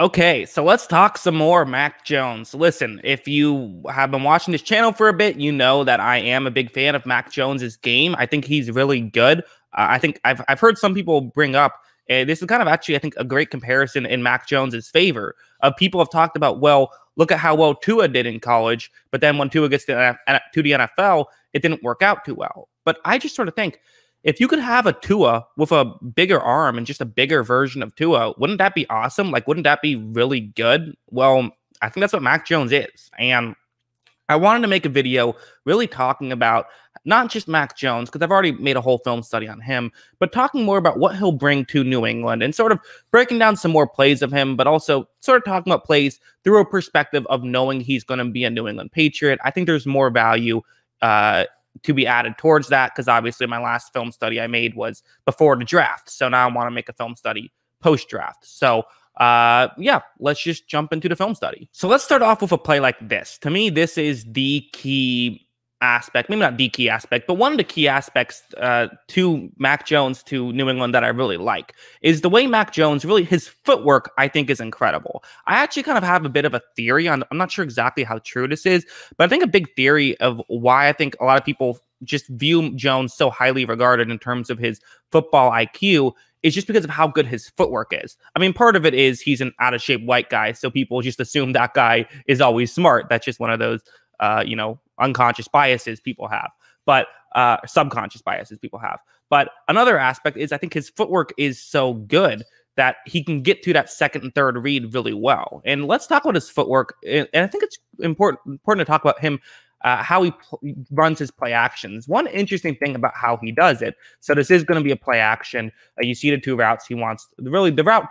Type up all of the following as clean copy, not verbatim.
Okay, so let's talk some more Mac Jones. Listen, if you have been watching this channel for a bit, you know that I am a big fan of Mac Jones's game. I think he's really good. I think I've heard some people bring up, this is kind of actually, I think, a great comparison in Mac Jones's favor. People have talked about, well, look at how well Tua did in college, but then when Tua gets to the NFL, it didn't work out too well. But I just sort of think, if you could have a Tua with a bigger arm and just a bigger version of Tua, wouldn't that be awesome? Like, wouldn't that be really good? Well, I think that's what Mac Jones is. And I wanted to make a video really talking about not just Mac Jones, because I've already made a whole film study on him, but talking more about what he'll bring to New England and sort of breaking down some more plays of him, but also sort of talking about plays through a perspective of knowing he's going to be a New England Patriot. I think there's more value to be added towards that, because obviously my last film study I made was before the draft. So now I want to make a film study post-draft. So yeah, let's just jump into the film study. So let's start off with a play like this. To me, this is the key aspect, maybe not the key aspect, but one of the key aspects to Mac Jones to New England that I really like is the way Mac Jones, really his footwork, I think is incredible. I actually kind of have a bit of a theory on, I'm not sure exactly how true this is, but I think a big theory of why I think a lot of people just view Jones so highly regarded in terms of his football IQ is just because of how good his footwork is. I mean, part of it is he's an out-of-shape white guy, so people just assume that guy is always smart. That's just one of those, unconscious biases people have, but subconscious biases people have. But another aspect is I think his footwork is so good that he can get to that second and third read really well. And let's talk about his footwork. And I think it's important to talk about him, how he runs his play actions. One interesting thing about how he does it. So this is going to be a play action. You see the two routes he wants. Really, the route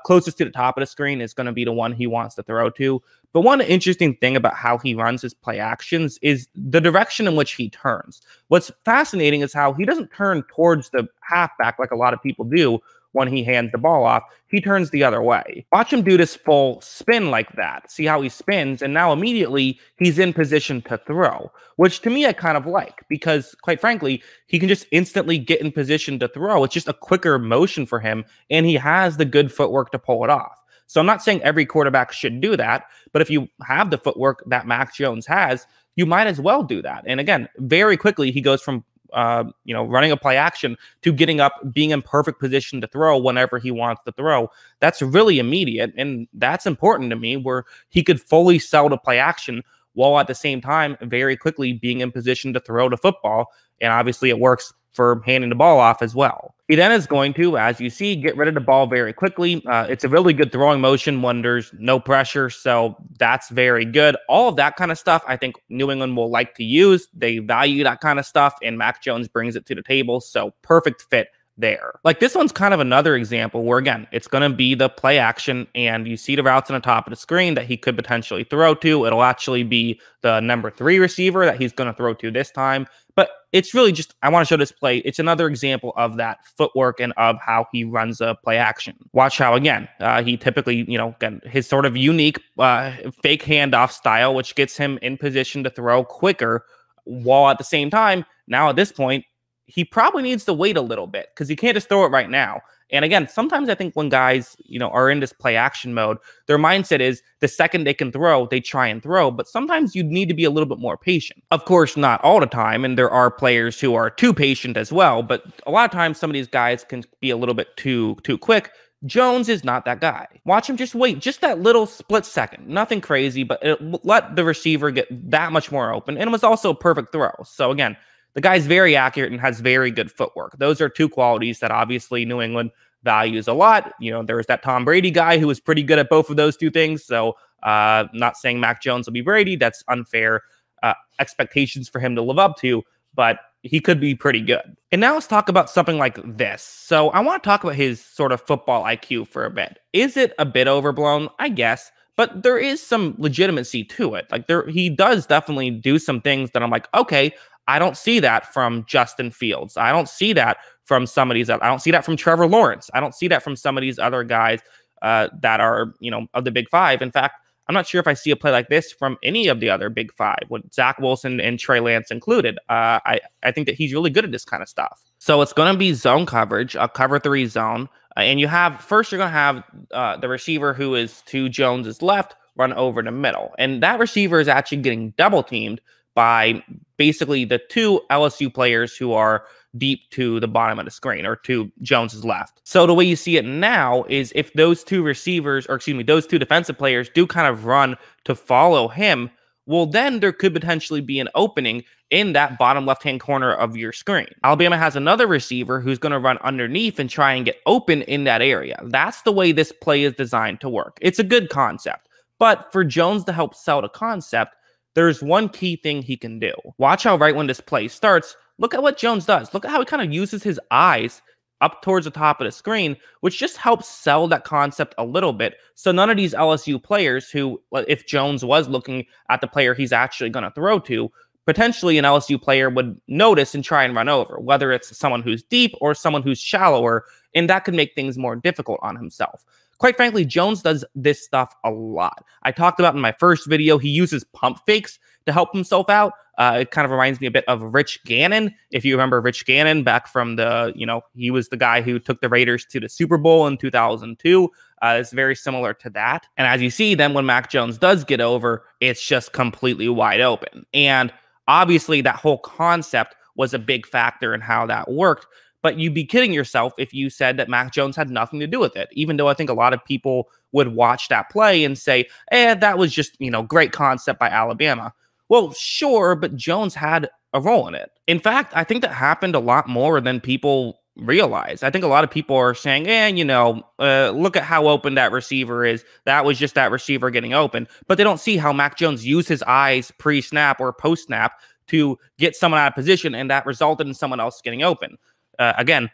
closest to the top of the screen is going to be the one he wants to throw to. But one interesting thing about how he runs his play actions is the direction in which he turns. What's fascinating is how he doesn't turn towards the halfback like a lot of people do when he hands the ball off. He turns the other way. Watch him do this full spin like that. See how he spins, and now immediately he's in position to throw, which to me I kind of like, because quite frankly, he can just instantly get in position to throw. It's just a quicker motion for him, and he has the good footwork to pull it off. So I'm not saying every quarterback should do that, but if you have the footwork that Mac Jones has, you might as well do that. And again, very quickly, he goes from running a play action to getting up, being in perfect position to throw whenever he wants to throw. That's really immediate, and that's important to me, where he could fully sell to play action while at the same time very quickly being in position to throw the football. And obviously it works for handing the ball off as well. He then is going to, as you see, get rid of the ball very quickly. It's a really good throwing motion when there's no pressure, so that's very good. All of that kind of stuff, I think New England will like to use. They value that kind of stuff, and Mac Jones brings it to the table, so perfect fit there. Like, this one's kind of another example where, again, it's going to be the play action, and you see the routes on the top of the screen that he could potentially throw to. It'll actually be the number 3 receiver that he's going to throw to this time. But it's really just, I want to show this play. It's another example of that footwork and of how he runs a play action. Watch how, again, he typically, again, his sort of unique fake handoff style, which gets him in position to throw quicker, while at the same time, now at this point, he probably needs to wait a little bit because he can't just throw it right now. And again, sometimes I think when guys, are in this play action mode, their mindset is the second they can throw, they try and throw. But sometimes you need to be a little bit more patient. Of course, not all the time. And there are players who are too patient as well. But a lot of times some of these guys can be a little bit too quick. Jones is not that guy. Watch him just wait just that little split second. Nothing crazy, but it let the receiver get that much more open. And it was also a perfect throw. So again, the guy's very accurate and has very good footwork. Those are two qualities that obviously New England values a lot. There's that Tom Brady guy who was pretty good at both of those two things. So not saying Mac Jones will be Brady. That's unfair expectations for him to live up to, but he could be pretty good. And now let's talk about something like this. So I want to talk about his sort of football IQ for a bit. Is it a bit overblown? I guess. But there is some legitimacy to it. Like, he does definitely do some things that I'm like, okay, I don't see that from Justin Fields. I don't see that from somebody's. I don't see that from Trevor Lawrence. I don't see that from some of these other guys that are, of the Big Five. In fact, I'm not sure if I see a play like this from any of the other Big Five, with Zach Wilson and Trey Lance included. I think that he's really good at this kind of stuff. So it's going to be zone coverage, a cover 3 zone. And you have first, you're going to have the receiver who is to Jones's left run over the middle. And that receiver is actually getting double teamed by basically the two LSU players who are deep to the bottom of the screen or to Jones's left. So the way you see it now is if those two receivers, or excuse me, those two defensive players do kind of run to follow him, well, then there could potentially be an opening in that bottom left-hand corner of your screen. Alabama has another receiver who's going to run underneath and try and get open in that area. That's the way this play is designed to work. It's a good concept. But for Jones to help sell the concept, there's one key thing he can do. Watch how right when this play starts, look at what Jones does. Look at how he kind of uses his eyes up towards the top of the screen, which just helps sell that concept a little bit. So none of these LSU players who, if Jones was looking at the player he's actually going to throw to, potentially an LSU player would notice and try and run over, whether it's someone who's deep or someone who's shallower, and that could make things more difficult on himself. Quite frankly, Jones does this stuff a lot. I talked about in my first video, he uses pump fakes to help himself out. It kind of reminds me a bit of Rich Gannon. If you remember Rich Gannon back from the, he was the guy who took the Raiders to the Super Bowl in 2002. It's very similar to that. And as you see, then when Mac Jones does get over, it's just completely wide open. And obviously that whole concept was a big factor in how that worked. But you'd be kidding yourself if you said that Mac Jones had nothing to do with it, even though I think a lot of people would watch that play and say, that was just, great concept by Alabama. Well, sure, but Jones had a role in it. In fact, I think that happened a lot more than people realize. I think a lot of people are saying, look at how open that receiver is. That was just that receiver getting open. But they don't see how Mac Jones used his eyes pre-snap or post-snap to get someone out of position, and that resulted in someone else getting open. Again,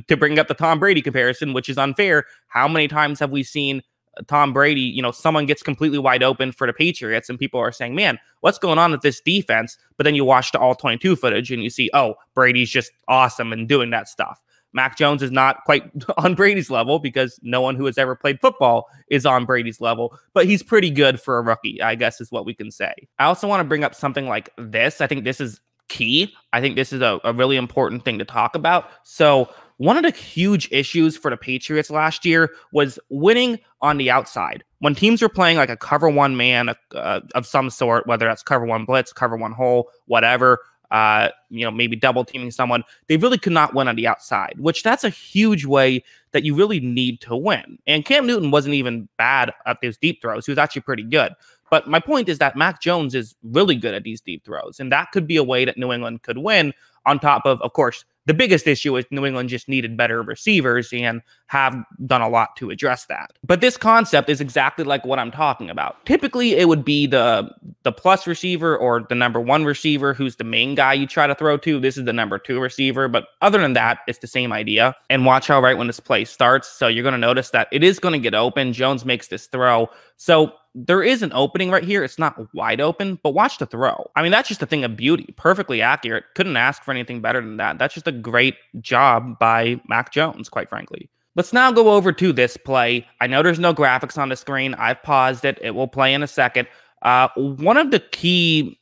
to bring up the Tom Brady comparison, which is unfair, how many times have we seen Tom Brady, someone gets completely wide open for the Patriots and people are saying, man, what's going on with this defense? But then you watch the all 22 footage and you see, oh, Brady's just awesome and doing that stuff. Mac Jones is not quite on Brady's level because no one who has ever played football is on Brady's level, but he's pretty good for a rookie, I guess is what we can say. I also want to bring up something like this. I think this is key. I think this is a really important thing to talk about. So one of the huge issues for the Patriots last year was winning on the outside. When teams were playing like a cover one man of some sort, whether that's cover one blitz, cover one hole, whatever, maybe double teaming someone, they really could not win on the outside, which that's a huge way that you really need to win. And Cam Newton wasn't even bad at those deep throws. He was actually pretty good. But my point is that Mac Jones is really good at these deep throws, and that could be a way that New England could win on top of course, the biggest issue is New England just needed better receivers and have done a lot to address that. But this concept is exactly like what I'm talking about. Typically, it would be the plus receiver or the number one receiver who's the main guy you try to throw to. This is the number two receiver. But other than that, it's the same idea. And watch how right when this play starts. So you're going to notice that it is going to get open. Jones makes this throw. So there is an opening right here. It's not wide open, but watch the throw. I mean, that's just a thing of beauty. Perfectly accurate. Couldn't ask for anything better than that. That's just a great job by Mac Jones, quite frankly. Let's now go over to this play. I know there's no graphics on the screen. I've paused it. It will play in a second. One of the key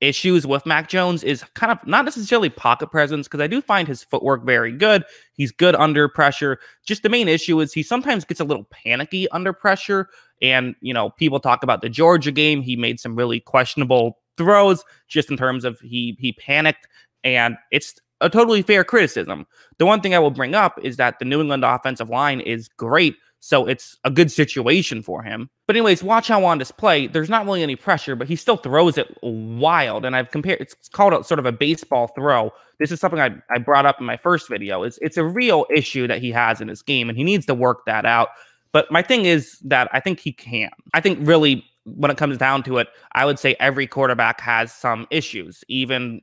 issues with Mac Jones is kind of not necessarily pocket presence, because I do find his footwork very good. He's good under pressure. Just the main issue is he sometimes gets a little panicky under pressure. And, people talk about the Georgia game. He made some really questionable throws just in terms of he panicked, and it's a totally fair criticism. The one thing I will bring up is that the New England offensive line is great, so it's a good situation for him. But anyways, watch how on this play, there's not really any pressure, but he still throws it wild. And I've compared, it's called sort of a baseball throw. This is something I brought up in my first video. It's a real issue that he has in his game, and he needs to work that out. But my thing is that I think he can. I think really when it comes down to it, I would say every quarterback has some issues. Even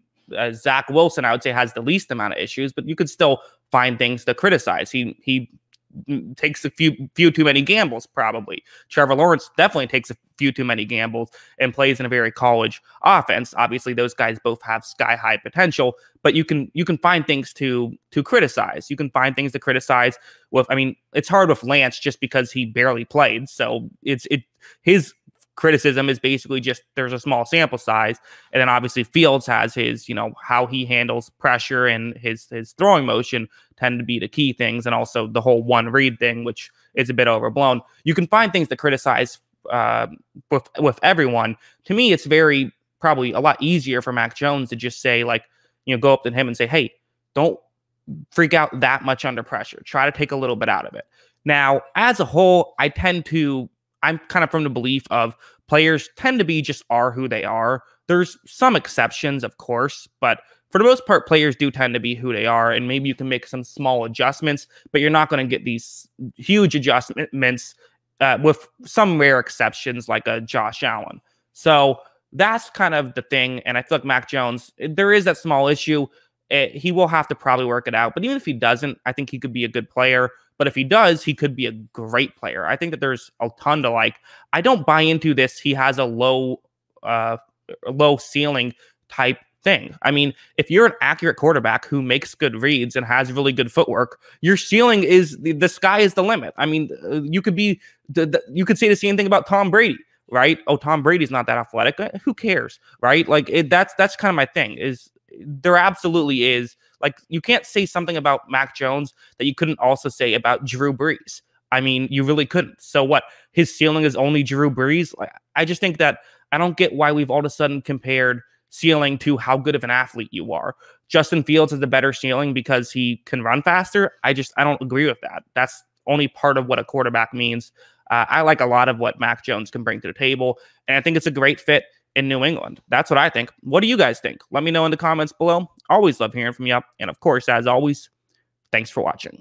Zach Wilson, I would say, has the least amount of issues, but you could still find things to criticize. He takes a few too many gambles, probably. Trevor Lawrence definitely takes a few too many gambles and plays in a very college offense. Obviously, those guys both have sky-high potential, but you can find things to criticize. You can find things to criticize with. I mean, it's hard with Lance just because he barely played, so his criticism is basically just there's a small sample size. And then obviously Fields has his, how he handles pressure and his throwing motion tend to be the key things. And also the whole one read thing, which is a bit overblown. You can find things to criticize with everyone. To me, it's probably a lot easier for Mac Jones to just say, like, go up to him and say, hey, don't freak out that much under pressure. Try to take a little bit out of it. Now, as a whole, I'm kind of from the belief of players tend to be just are who they are. There's some exceptions, of course, but for the most part, players do tend to be who they are, and maybe you can make some small adjustments, but you're not going to get these huge adjustments with some rare exceptions like a Josh Allen. So that's kind of the thing, and I feel like Mac Jones, there is that small issue. He will have to probably work it out, but even if he doesn't, I think he could be a good player. But if he does, he could be a great player. I think that there's a ton to like. I don't buy into this. He has a low ceiling type thing. I mean, if you're an accurate quarterback who makes good reads and has really good footwork, your ceiling is the sky is the limit. I mean, you could say the same thing about Tom Brady, right? Oh, Tom Brady's not that athletic. Who cares, right? Like that's kind of my thing. Is there absolutely is. Like, you can't say something about Mac Jones that you couldn't also say about Drew Brees. I mean, you really couldn't. So what? His ceiling is only Drew Brees? Like, I just think that I don't get why we've all of a sudden compared ceiling to how good of an athlete you are. Justin Fields has the better ceiling because he can run faster. I don't agree with that. That's only part of what a quarterback means. I like a lot of what Mac Jones can bring to the table, and I think it's a great fit in New England. That's what I think. What do you guys think? Let me know in the comments below. Always love hearing from you. And of course, as always, thanks for watching.